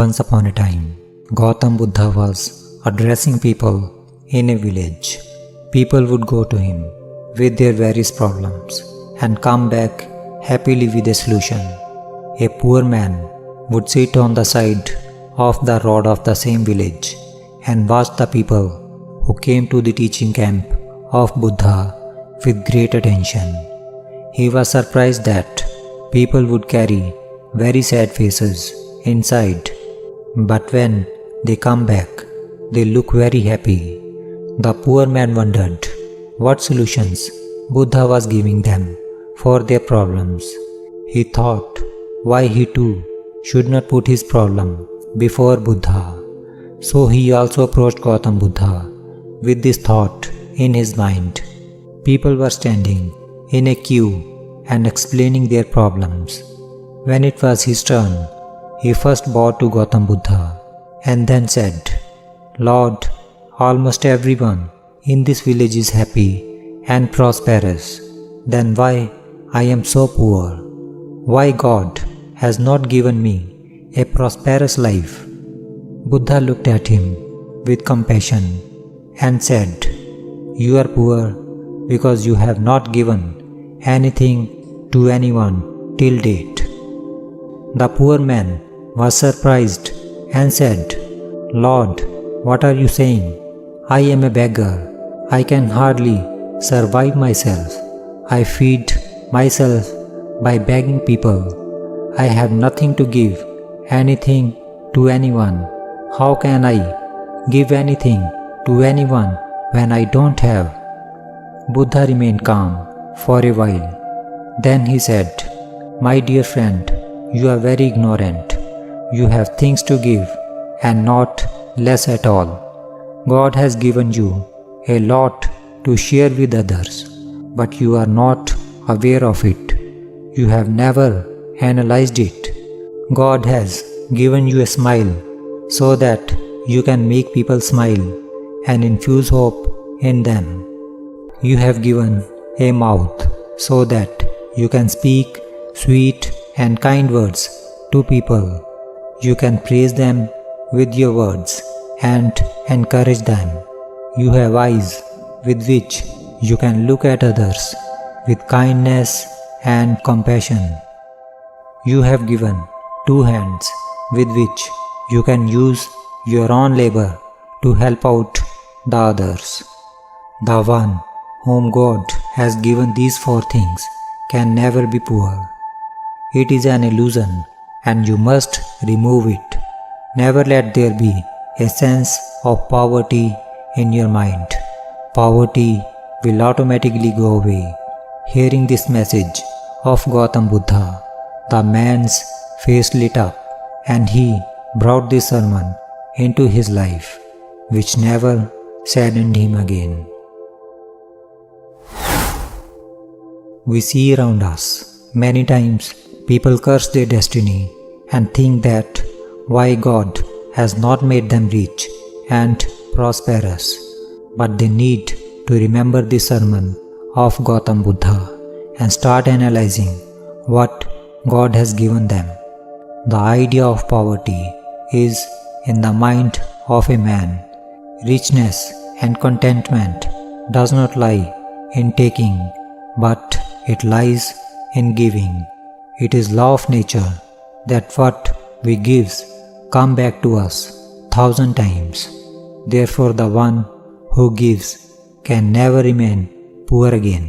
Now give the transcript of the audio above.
Once upon a time, Gautam Buddha was addressing people in a village. People would go to him with their various problems and come back happily with a solution. A poor man would sit on the side of the road of the same village and watch the people who came to the teaching camp of Buddha with great attention. He was surprised that people would carry very sad faces inside, but when they come back, they look very happy. The poor man wondered what solutions Buddha was giving them for their problems. He thought why he too should not put his problem before Buddha. So he also approached Gautam Buddha with this thought in his mind. People were standing in a queue and explaining their problems. When it was his turn, he first bowed to Gautam Buddha and then said, "Lord, almost everyone in this village is happy and prosperous. Then why I am so poor? Why God has not given me a prosperous life?" Buddha looked at him with compassion and said, "You are poor because you have not given anything to anyone till date." The poor man was surprised and said, "Lord, what are you saying? I am a beggar. I can hardly survive myself. I feed myself by begging people. I have nothing to give anything to anyone. How can I give anything to anyone when I don't have?" Buddha remained calm for a while. Then he said, "My dear friend, you are very ignorant. You have things to give and not less at all. God has given you a lot to share with others, but you are not aware of it. You have never analyzed it. God has given you a smile so that you can make people smile and infuse hope in them. You have given a mouth so that you can speak sweet and kind words to people. You can praise them with your words and encourage them. You have eyes with which you can look at others with kindness and compassion. You have given 2 hands with which you can use your own labor to help out the others. The one whom God has given these 4 things can never be poor. It is an illusion and you must remove it. Never let there be a sense of poverty in your mind. Poverty will automatically go away." Hearing this message of Gautam Buddha, the man's face lit up and he brought this sermon into his life, which never saddened him again. We see around us many times people curse their destiny and think that why God has not made them rich and prosperous. But they need to remember the sermon of Gautam Buddha and start analyzing what God has given them. The idea of poverty is in the mind of a man. Richness and contentment does not lie in taking, but it lies in giving. It is law of nature that what we give come back to us 1,000 times. Therefore the one who gives can never remain poor again.